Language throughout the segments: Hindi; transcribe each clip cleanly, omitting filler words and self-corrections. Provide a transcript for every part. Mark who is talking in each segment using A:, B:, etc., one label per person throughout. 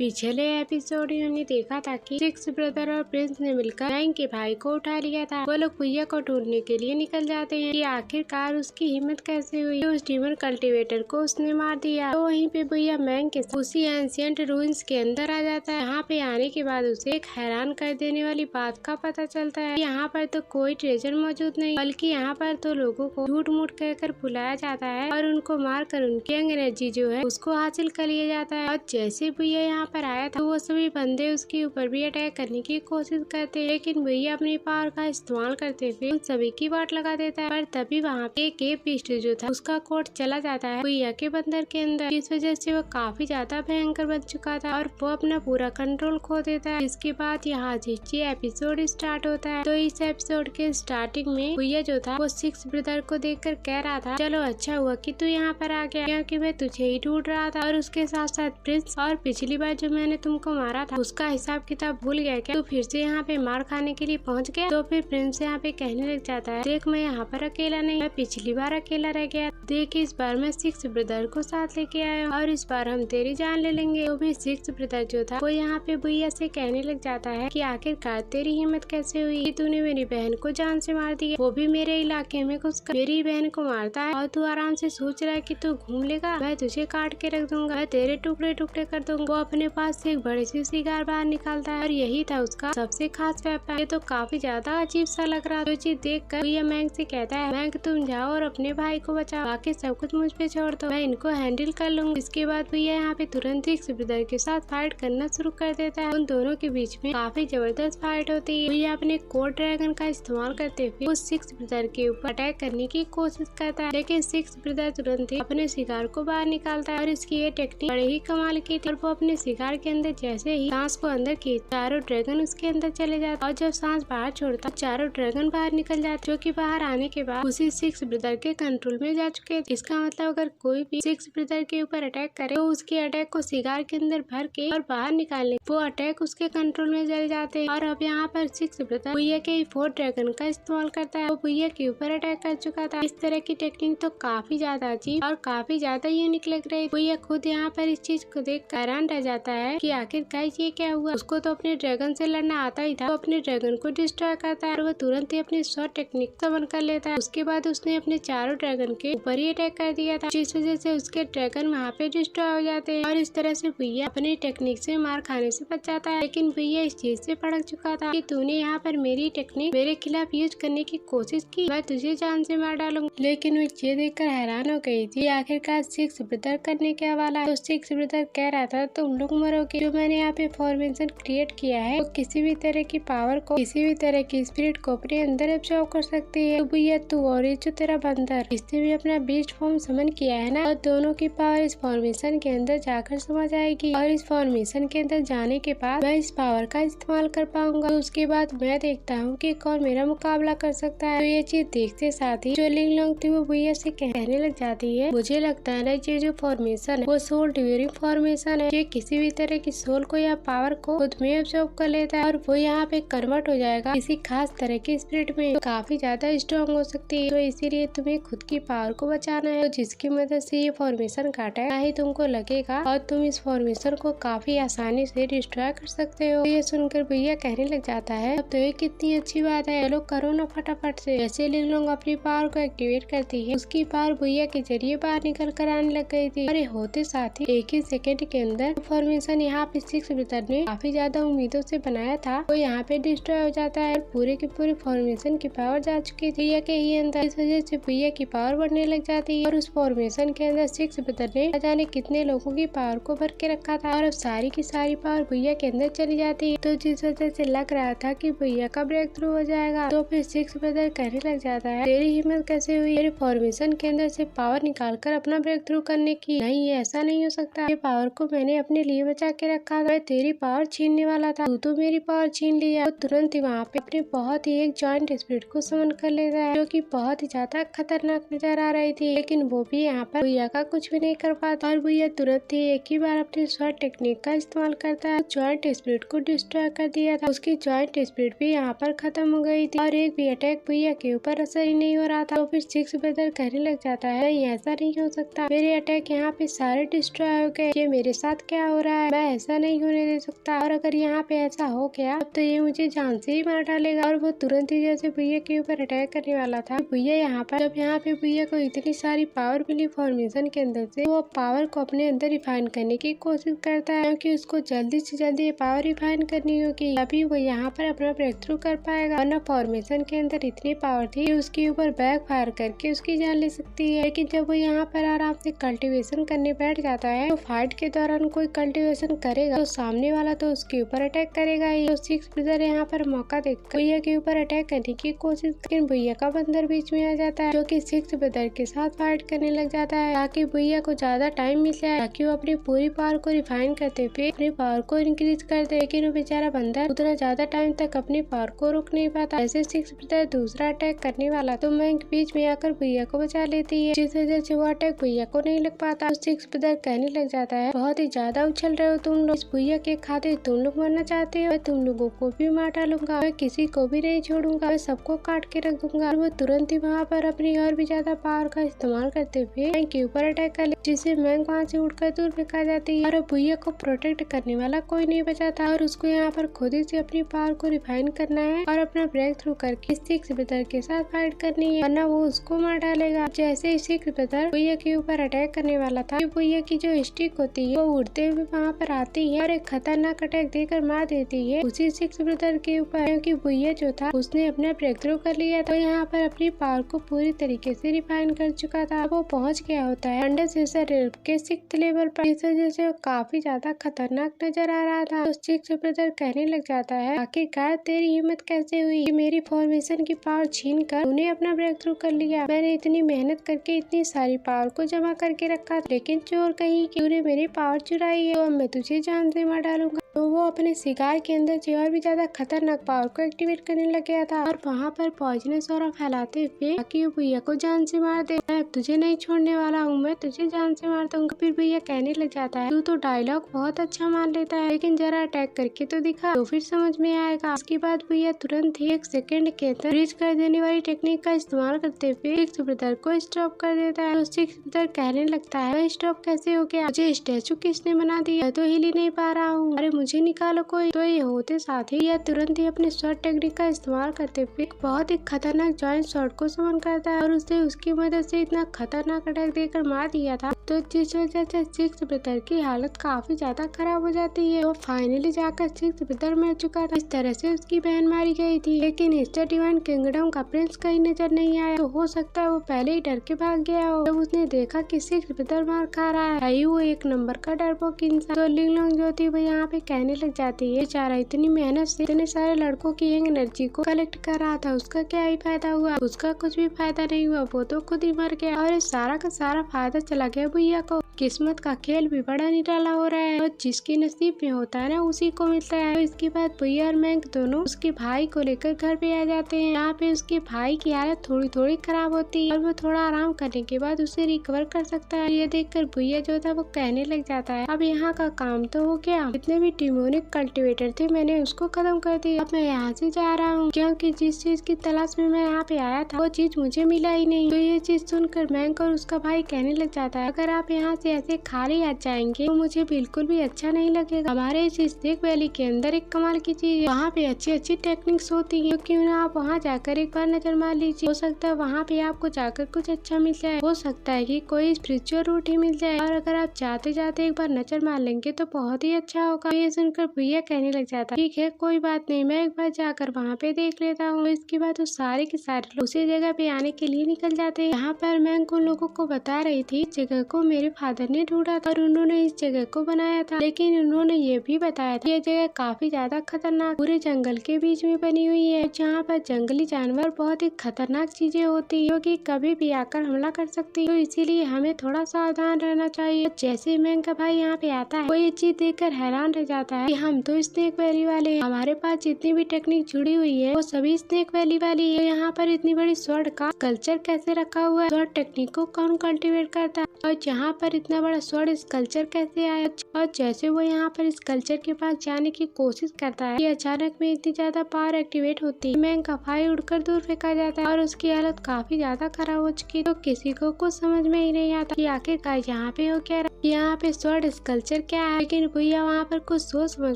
A: पिछले एपिसोड में हमने देखा था कि सिक्स ब्रदर और प्रिंस ने मिलकर मैंग के भाई को उठा लिया था। वो लोग भैया को ढूंढने के लिए निकल जाते हैं कि आखिरकार उसकी हिम्मत कैसे हुई, उस डीमन कल्टीवेटर को उसने मार दिया। तो वहीं पे भैया मैंग के उसी एंशिएंट रूइंस के अंदर आ जाता है। यहाँ पे आने के बाद उसे एक हैरान कर देने वाली बात का पता चलता है। यहाँ पर तो कोई ट्रेजर मौजूद नहीं, बल्कि यहाँ पर तो लोगों को झूठ मूठ कहकर बुलाया जाता है और उनको मार कर उनकी अंग्रेजी जो है उसको हासिल कर लिया जाता है। और जैसे भैया यहाँ पर आया था वो सभी बंदे उसके ऊपर भी अटैक करने की कोशिश करते हैं, लेकिन भैया अपनी पावर का इस्तेमाल करते हुए उन सभी की वाट लगा देता है। पर तभी वहाँ पे एक केव बीस्ट जो था उसका कोड चला जाता है भैया के बंदर के अंदर। इस वजह से वो काफी ज्यादा भयंकर बन चुका था और वो अपना पूरा कंट्रोल खो देता है। इसके बाद यहाँ से एपिसोड स्टार्ट होता है। तो इस एपिसोड के स्टार्टिंग में भैया जो था वो सिक्स ब्रदर को देखकर कह रहा था, चलो अच्छा हुआ कि तू यहाँ पर आ गया, क्योंकि मैं तुझे ही ढूंढ रहा था। और उसके साथ साथ प्रिंस, और पिछली बार जो मैंने तुमको मारा था उसका हिसाब किताब भूल गया क्या? तू फिर से यहाँ पे मार खाने के लिए पहुँच गया? तो फिर प्रिंस यहाँ पे कहने लग जाता है, देख मैं यहाँ पर अकेला नहीं, मैं पिछली बार अकेला रह गया, देख इस बार मैं सिक्स ब्रदर को साथ लेके आया और इस बार हम तेरी जान ले लेंगे। तो भी सिक्स ब्रदर जो था वो यहाँ पे भैया से कहने लग जाता है कि आखिरकार तेरी हिम्मत कैसे हुई कि तूने मेरी बहन को जान से मार दिया, वो भी मेरे इलाके में घुसकर मेरी बहन को मारता है और तू आराम से सोच रहा है कि तू घूम लेगा, मैं तुझे काट के रख दूंगा, मैं तेरे टुकड़े टुकड़े कर दूंगा। वो अपने पास से एक बड़ी सी सिगार बाहर निकालता है और यही था उसका सबसे खास वेपन। ये तो काफी ज्यादा अजीब सा लग रहा। तो चीज देख कर भैया मैंग से कहता है, मैंग तुम जाओ और अपने भाई को बचाओ, बाकी सब कुछ मुझ पे छोड़ दो, मैं इनको हैंडल कर लूंगा। इसके बाद भैया यहाँ पे तुरंत सिक्स ब्रदर के साथ फाइट करना शुरू कर देता है। उन दोनों के बीच में काफी जबरदस्त फाइट होती है। भैया अपने कोड ड्रैगन का इस्तेमाल करते हुए उस सिक्स ब्रदर के ऊपर अटैक करने की कोशिश करता है, लेकिन सिक्स ब्रदर तुरंत ही अपने शिकार को बाहर निकालता है और इसकी ये टेक्निक बड़े ही कमाल की थी। और वो अपने शिकार के अंदर जैसे ही सांस को अंदर की चारों ड्रैगन उसके अंदर चले जाते और जब सांस बाहर छोड़ता चारों ड्रैगन बाहर निकल जाते, जो कि बाहर आने के बाद उसी सिक्स ब्रदर के कंट्रोल में जा चुके। इसका मतलब अगर कोई भी सिक्स ब्रदर के ऊपर अटैक करे तो उसके अटैक को शिकार के अंदर भर के और बाहर निकालने वो अटैक उसके कंट्रोल में चले जाते हैं। और अब यहाँ पर सिक्स ब्रदर भैया के 4 ड्रैगन का इस्तेमाल करता है, वो भैया के ऊपर अटैक कर चुका था। इस तरह की टेक्निक तो काफी ज्यादा अजीब और काफी ज्यादा यूनिक लग रही है। भैया खुद यहाँ पर इस चीज को देख हैरान रह जाता है कि आखिर गाइस ये क्या हुआ। उसको तो अपने ड्रैगन से लड़ना आता ही था, वो अपने ड्रैगन को डिस्ट्रॉय करता है और वो तुरंत ही अपनी शॉर्ट टेक्निक समन कर लेता है। उसके बाद उसने अपने चारों ड्रैगन के ऊपर ही अटैक कर दिया था, जिस वजह से उसके ड्रैगन वहाँ पे डिस्ट्रॉय हो जाते हैं और इस तरह से भैया अपनी टेक्निक से मार खाने से बच जाता है। लेकिन भैया इस चीज से भड़क चुका था कि तूने यहाँ पर मेरी टेक्निक मेरे खिलाफ यूज करने की कोशिश की, मैं तुझे जान से मार डालूंगा। लेकिन वो ये देखकर हैरान हो गई थी आखिरकार सिक्स ब्रदर करने क्या वाला है। तो सिक्स ब्रदर कह रहा था तुम लोग मरोगे, जो मैंने यहाँ पे फॉर्मेशन क्रिएट किया है वो किसी भी तरह की पावर को, किसी भी तरह की स्पिरिट को अपने अंदर एब्जॉर्ब कर सकती है। तो भैया तू और ये जो तेरा बंदर, इसने भी अपना बीस्ट फॉर्म समन किया है ना, और दोनों की पावर इस फॉर्मेशन के अंदर जाकर समा जाएगी और इस फॉर्मेशन के अंदर जाने के बाद मैं इस पावर का इस्तेमाल कर पाऊंगा। तो उसके बाद मैं देखता हूँ कि कौन मेरा मुकाबला कर सकता है। तो ये चीज देखते साथ ही जो लिंग लोंग थी वो भैया से कहने लग जाती है, मुझे लगता है ना ये जो फॉर्मेशन है वो सोल ड्यूरिंग फॉर्मेशन है, ये किसी भी तरह की सोल को या पावर को खुद में एब्जॉर्ब कर लेता है और वो यहाँ पे कन्वर्ट हो जाएगा किसी खास तरह की स्पिरिट में, तो काफी ज्यादा स्ट्रॉन्ग हो सकती है। तो इसीलिए तुम्हें खुद की पावर को बचाना है, तो जिसकी मदद से ये फॉर्मेशन काटा है ही तुमको लगेगा और तुम इस फॉर्मेशन को काफी आसानी से डिस्ट्रॉय कर सकते हो। ये सुनकर भैया कहने लग जाता है, अब तो ये कितनी अच्छी बात है, चलो करो ना फटाफट से। जैसे लिंग लोंग अपनी पावर को एक्टिवेट करती है उसकी पावर भैया के जरिए बाहर निकल कर आने लग गई थी। अरे होते साथ ही एक ही सेकंड के अंदर फॉर्मेशन यहाँ पे सिक्स ब्रदर ने काफी ज्यादा उम्मीदों से बनाया था वो यहाँ पे डिस्ट्रॉय हो जाता है और पूरे की पूरी फॉर्मेशन की पावर जा चुकी थी भैया के ही अंदर। इस वजह से भैया की पावर बढ़ने लग जाती है और उस फॉर्मेशन के अंदर सिक्स ब्रदर ने न जाने कितने लोगों की पावर को भर के रखा था और अब सारी की सारी पावर भैया के अंदर चली जाती है। तो जिस वजह से लग रहा था कि भैया का ब्रेक थ्रू हो जाएगा, तो फिर सिक्स ब्रदर कहने लग जाता है, तेरी हिम्मत कैसे हुई मेरे फॉर्मेशन के अंदर से पावर निकाल कर अपना ब्रेक थ्रू करने की? नहीं, ये ऐसा नहीं हो सकता, ये पावर को मैंने अपने लिए बचा के रखा था, मैं तेरी पावर छीनने वाला था, तू तो मेरी पावर छीन लिया। तो तुरंत ही वहाँ पे अपने बहुत ही एक जॉइंट स्पिरिट को समन कर लेता है, जो कि बहुत ही ज्यादा खतरनाक नजर आ रही थी, लेकिन वो भी यहाँ पर भैया का कुछ भी नहीं कर पाता और भैया तुरंत ही एक ही बार अपनी शॉर्ट टेक्निक का इस्तेमाल करता है, जॉइंट स्पिरिट को डिस्ट्रॉय कर दिया था। उसकी जॉइंट स्पिरिट भी यहाँ पर खत्म हो गई थी और एक भी अटैक भैया के ऊपर असर ही नहीं हो रहा था। तो फिर सिक्स ब्रदर कहने लग जाता है, नहीं ऐसा नहीं हो सकता, मेरे अटैक यहाँ पे सारे डिस्ट्रॉय हो गए, ये मेरे साथ क्या हो रहा रहा है, मैं ऐसा नहीं होने दे सकता, और अगर यहाँ पे ऐसा हो गया तो ये मुझे जान से ही मार डालेगा। और वो तुरंत ही जैसे भैया के ऊपर अटैक करने वाला था, भैया जब यहाँ पे भैया को इतनी सारी पावर मिली फॉर्मेशन के अंदर से, वो पावर को अपने अंदर रिफाइन करने की कोशिश करता है, क्योंकि उसको जल्दी से जल्दी ये पावर रिफाइन करनी होगी, तभी वो यहाँ पर अपना ब्रेक थ्रू कर पाएगा। वरना फॉर्मेशन के अंदर इतनी पावर थी कि उसके ऊपर बैक फायर करके उसकी जान ले सकती है। लेकिन जब वो यहाँ पर आराम से कल्टीवेशन करने बैठ जाता है, तो फाइट के दौरान कोई कल्टीवेशन करेगा तो सामने वाला तो उसके ऊपर अटैक करेगा ही। तो सिक्स ब्रदर यहाँ पर मौका देखकर भैया के ऊपर अटैक करने की कोशिश, लेकिन भैया का बंदर बीच में आ जाता है, जो कि सिक्स ब्रदर के साथ फाइट करने लग जाता है, ताकि भैया को ज्यादा टाइम मिल जाए, ताकि वो अपनी पूरी पावर को रिफाइन करते हुए अपनी पावर को इंक्रीज कर दे। लेकिन वो बेचारा बंदर उतना ज्यादा टाइम तक अपनी पावर को रोक नहीं पाता। ऐसे सिक्स ब्रदर दूसरा अटैक करने वाला तो मैंक बीच में आकर भैया को बचा लेती है, जिस वजह से वो अटैक भैया को नहीं लग पाता। तो सिक्स ब्रदर कहने लग जाता है, बहुत ही ज्यादा उछल रहे हो तुम लोग, इस भैया के खातिर तुम लोग मरना चाहते हो, मैं तुम लोगों को भी मार डालूंगा, मैं किसी को भी नहीं छोड़ूंगा, मैं सबको काट के रख दूंगा। और वो तुरंत ही वहाँ पर अपनी और भी ज्यादा पावर का इस्तेमाल करते हुए मैंक के ऊपर अटैक कर ले, जिससे मैंक वहाँ से उड़कर दूर फेंका जाती है। और भैया को प्रोटेक्ट करने वाला कोई नहीं बचा था, और उसको यहाँ पर खुद ही से अपनी पावर को रिफाइन करना है और अपना ब्रेक थ्रू करके सिक्स ब्रदर के साथ फाइट करनी है, वरना वो उसको मार डालेगा। जैसे ही सिक्स ब्रदर भैया के ऊपर अटैक करने वाला था, भैया की जो स्टिक होती है वो उड़ते हुए वहाँ पर आती है और एक खतरनाक अटैक देकर मार देती है उसी सिक्स ब्रदर के ऊपर, क्योंकि भैया जो था उसने अपना ब्रेक थ्रू कर लिया था, यहाँ पर अपनी पावर को पूरी तरीके से रिफाइन कर चुका था। वो पहुँच गया होता है अंडर सेसर रेल्फ के 6th लेवल पर, इस वजह से वो काफी ज्यादा खतरनाक नजर आ रहा था। तो सिक्स ब्रदर कहने लग जाता है, आखिरकार तेरी हिम्मत कैसे हुई कि मेरी फॉर्मेशन की पावर छीन कर तूने अपना ब्रेक थ्रू कर लिया, मैंने इतनी मेहनत करके इतनी सारी पावर को जमा करके रखा, लेकिन चोर कहीं तूने मेरी पावर चुराई है, तो मैं तुझे जान से मार डालूंगा। तो वो अपने शिकार के अंदर से और भी ज्यादा खतरनाक पावर को एक्टिवेट करने लग गया था, और वहाँ पर पॉइजनस ऑरा फैलाते हुए ताकि वो भैया को जान से मार दे, मैं तुझे नहीं छोड़ने वाला हूँ, मैं तुझे जान से मार दूंगा। फिर भैया कहने लग जाता है, तू तो डायलॉग बहुत अच्छा मान लेता है, लेकिन जरा अटैक करके तो दिखा, तो फिर समझ में आएगा। उसके बाद भैया तुरंत ही 1 सेकंड के अंदर फ्रीज कर देने वाली टेक्निक का इस्तेमाल करते हुए सिक्स ब्रदर को स्टॉप कर देता है। तो सिक्स ब्रदर कहने लगता है, स्टॉप कैसे हो गया, मुझे स्टैचू किसने बना दिया, मैं तो हिल ही नहीं पा रहा हूँ, अरे मुझे निकालो कोई। तो ये होते साथ ही यह तुरंत ही अपने शॉर्ट टेक्निक का इस्तेमाल करते हुए बहुत ही खतरनाक जॉइंट शॉट को समन करता है, और उसने उसकी मदद से इतना खतरनाक अटैक देकर मार दिया था, तो जिस वजह से सिक्स ब्रदर की हालत काफी ज्यादा खराब हो जाती है। वो फाइनली जाकर सिक्स ब्रदर मर चुका था, इस तरह से उसकी बहन मारी गई थी, लेकिन ईस्टर डिवाइन किंगडम का प्रिंस कहीं नजर नहीं आया। तो हो सकता है वो पहले ही डर के भाग गया हो। जब उसने देखा कि सिक्स ब्रदर मार खा रहा है, वो एक नंबर का डरपोक इंसान। तो लिंग लोंग जो थी वो यहाँ पे कहने लग जाती है, बेचारा इतनी मेहनत से इतने सारे लड़कों की यंग एनर्जी को कलेक्ट कर रहा था, उसका क्या ही फायदा हुआ, उसका कुछ भी फायदा नहीं हुआ, वो तो खुद ही मर गया, और सारा का सारा फायदा चला गया भैया को। किस्मत का खेल भी बड़ा निराला हो रहा है, और जिसकी नसीब में होता है ना उसी को मिलता है। तो इसके बाद भैया और मैंक दोनों उसके भाई को लेकर घर पे आ जाते हैं। यहाँ पे उसके भाई की हालत थोड़ी थोड़ी खराब होती है, और वो थोड़ा आराम करने के बाद उसे रिकवर कर सकता है। ये देखकर भैया जो था वो कहने लग जाता है, अब यहाँ का काम तो हो गया, जितने भी डिमोनिक कल्टिवेटर थे मैंने उसको खत्म कर दिया, अब मैं यहाँ से जा रहा हूँ, क्योंकि जिस चीज की तलाश में मैं यहाँ पे आया था वो चीज मुझे मिला ही नहीं। तो ये चीज सुनकर मैंक और उसका भाई कहने लग जाता है, अगर आप यहाँ से ऐसे खाली आ जाएंगे तो मुझे बिल्कुल भी अच्छा नहीं लगेगा। हमारे इस स्नेक वैली के अंदर एक कमाल की चीज है, वहाँ पे अच्छी अच्छी टेक्निक्स होती है, क्यों ना आप वहाँ जाकर एक बार नजर मार लीजिए, हो सकता है वहाँ पे आपको जाकर कुछ अच्छा मिल जाए, हो सकता है कि कोई स्पिरिचुअल रूट ही मिल जाए, और अगर आप जाते जाते एक बार नजर मार लेंगे तो बहुत ही अच्छा होगा। ये सुनकर भैया कहने लग जाता है, ठीक है कोई बात नहीं, मैं एक बार जाकर वहाँ पे देख लेता हूँ। इसके बाद वो सारे के सारे लोग उसी जगह पे आने के लिए निकल जाते हैं। यहाँ पर मैं उन लोगों को बता रही थी, इस जगह को मेरे फादर ने ढूंढा था और उन्होंने इस जगह को बनाया था, लेकिन उन्होंने ये भी बताया था ये जगह काफी ज्यादा खतरनाक पूरे जंगल के बीच में बनी हुई है, जहाँ पर जंगली जानवर बहुत ही खतरनाक चीजें होती है, जो कि कभी भी आकर हमला कर सकती है, तो इसीलिए हमें थोड़ा सावधान रहना चाहिए। जैसे मैंक का भाई यहाँ पे आता है वो ये चीज देखकर हैरान रह जाता है कि हम तो स्नेक वैली वाले हैं, हमारे पास जितनी भी टेक्निक जुड़ी हुई है वो सभी स्नेक वैली वाली है, यहाँ पर इतनी बड़ी स्वॉर्ड का कल्चर कैसे रखा हुआ है, स्वॉर्ड टेक्निक को कौन कल्टीवेट करता है, और यहाँ पर इतना बड़ा स्वर्ण स्कल्पचर कैसे आया। और जैसे वो यहाँ पर स्कल्पचर के पास जाने की कोशिश करता है कि अचानक में इतनी ज्यादा पावर एक्टिवेट होती है, मैंग का भाई उड़कर दूर फेंका जाता है और उसकी हालत काफी ज्यादा खराब हो चुकी। तो किसी को कुछ समझ में ही नहीं आता कि आखिरकार यहाँ पे हो क्या रहा, यहाँ पे स्वर्ण स्कल्पचर क्या है। लेकिन भैया वहाँ पर कुछ सोच समझ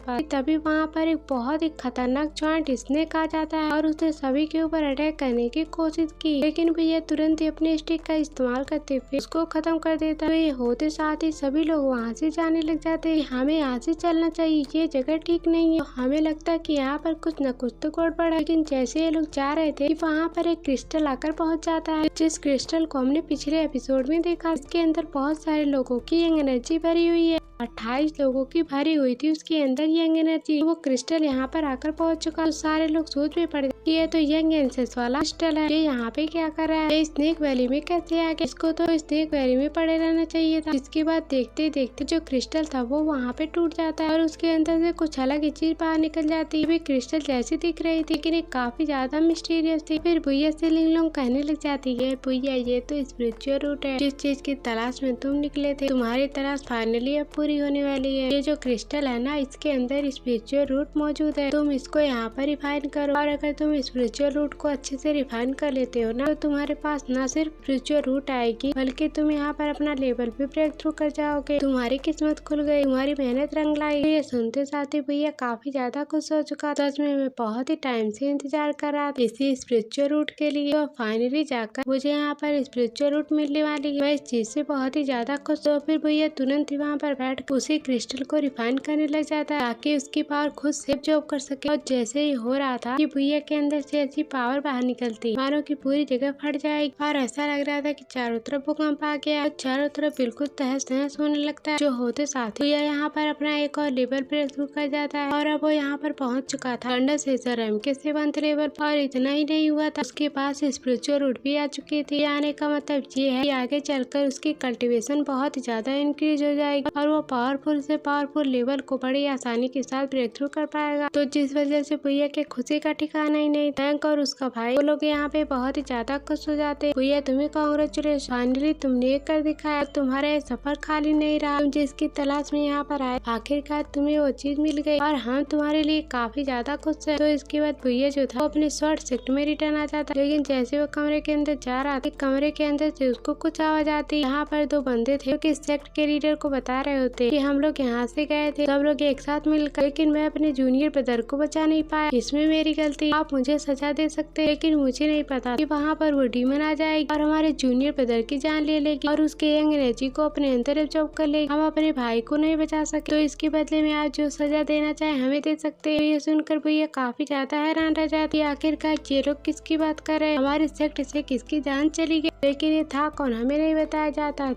A: पाती, तभी वहाँ पर एक बहुत ही खतरनाक जॉइंट स्नेक आ जाता है और उसने सभी के ऊपर अटैक करने की कोशिश की। लेकिन भैया तुरंत ही अपने स्टिक का इस्तेमाल करते हुए उसको खत्म कर देता है। ये होते साथ ही सभी लोग वहाँ से जाने लग जाते हैं। हमें यहाँ से चलना चाहिए, ये जगह ठीक नहीं है। हमें लगता है कि यहाँ पर कुछ न कुछ तो गड़बड़ है। लेकिन जैसे ये लोग जा रहे थे, वहाँ पर एक क्रिस्टल आकर पहुँच जाता है, जिस क्रिस्टल को हमने पिछले एपिसोड में देखा। इसके अंदर बहुत सारे लोगों की यंग एनर्जी भरी हुई है। 28 लोगों की भरी हुई थी उसके अंदर यंग एनर्जी। वो क्रिस्टल यहाँ पर आकर पहुँच चुका। तो सारे लोग सोच में पड़ गए कि ये तो यंग एनर्जी वाला क्रिस्टल है, ये यहाँ पे क्या कर रहा है, स्नेक वैली में कैसे आ गया। इसको तो स्नेक वैली में पड़े रहना चाहिए था। इसके बाद देखते देखते जो क्रिस्टल था वो वहाँ पे टूट जाता है और उसके अंदर से कुछ अलग ही चीज बाहर निकल जाती है। क्रिस्टल जैसी दिख रही थी, लेकिन काफी ज्यादा मिस्टीरियस थी। फिर भैया से लिंगलोंग कहने लग जाती है, भैया ये तो स्पिरिचुअल रूट है, जिस चीज की तलाश में तुम निकले थे, तुम्हारी तलाश फाइनली अब पूरी होने वाली है। ये जो क्रिस्टल है ना, इसके अंदर स्पिरिचुअल रूट मौजूद है। तुम इसको यहाँ पर रिफाइन करो और अगर तुम स्पिरिचुअल रूट को अच्छे से रिफाइन कर लेते हो ना, तो तुम्हारे पास न सिर्फ स्पिरिचुअल रूट आएगी, बल्कि तुम यहाँ पर अपना लेवल भी ब्रेक थ्रू कर जाओगे। तुम्हारी किस्मत खुल गई, तुम्हारी मेहनत रंग लाई। ये सुनते साथ ही भैया काफी ज्यादा खुश हो चुका। सच में मैं बहुत ही टाइम से इंतजार कर रहा था इसी स्पिरिचुअल रूट के लिए, और फाइनली जाकर मुझे यहाँ पर स्पिरिचुअल रूट मिलने वाली है। मैं इस चीज से बहुत ही ज्यादा खुश। तो फिर भैया तुरंत ही वहाँ पर बैठ उसी क्रिस्टल को रिफाइन करने लग जाता है, ताकि उसकी पावर खुद से जॉब कर सके। और जैसे ही हो रहा था कि भैया के अंदर से ऐसी पावर बाहर निकलती, मानो की पूरी जगह फट जाएगी। और ऐसा लग रहा था कि चारों तरफ भूकंप आ गया और चारों तरफ बिल्कुल तहस नहस होने लगता है। जो होते साथ भैया यहाँ पर अपना एक और लेवल ब्रेक थ्रू कर जाता है और अब वो यहाँ पर पहुँच चुका था अंडर सेजर एम के 7th लेवल। और इतना ही नहीं हुआ था, उसके पास स्पिरिचुअल रूट भी आ चुकी थी। आने का मतलब ये है कि आगे चलकर उसकी कल्टीवेशन बहुत ही ज्यादा इंक्रीज हो जाएगी और वो पावरफुल से पावरफुल लेवल को बड़ी आसानी के साथ ब्रेक थ्रू कर पाएगा। तो जिस वजह से भैया के खुशी का ठिकाना ही नहीं। बैंक और उसका भाई वो लोग यहाँ पे बहुत ही ज्यादा खुश हो जाते। भैया तुम्हें कांग्रेचुलेशन, फाइनली तुमने ये कर दिखाया। तुम्हारा ये सफर खाली नहीं रहा, तुम जिसकी तलाश में यहाँ पर आए, आखिरकार तुम्हें वो चीज मिल गई और हम तुम्हारे लिए काफी ज्यादा खुश है। तो इसके बाद भैया जो था वो अपने शॉर्ट सेक्ट में रिटर्न आ जाता। लेकिन जैसे वो कमरे के अंदर जा रहा था, कमरे के अंदर से उसको कुछ आवाज आती। यहाँ पर दो बंदे थे जो कि सेक्ट के लीडर को बता रहे होते कि हम लोग यहाँ से गए थे सब लोग एक साथ मिलकर, लेकिन मैं अपने जूनियर ब्रदर को बचा नहीं पाया, इसमें मेरी गलती। आप मुझे सजा दे सकते हैं, लेकिन मुझे नहीं पता कि वहाँ पर वो डीमन आ जाएगी और हमारे जूनियर ब्रदर की जान ले लेगी और उसके यंग एनर्जी को अपने अंदर एब्जॉर्ब कर लेगी। हम अपने भाई को नहीं बचा सकते, तो इसके बदले में आप जो सजा देना चाहे हमें दे सकते हैं। ये सुनकर भैया काफी ज्यादा हैरान रह जाती है, आखिरकार ये लोग किसकी बात कर रहे हैं, हमारे सेक्ट से किसकी जान चली गई। लेकिन ये था कौन हमें नहीं बताया जाता।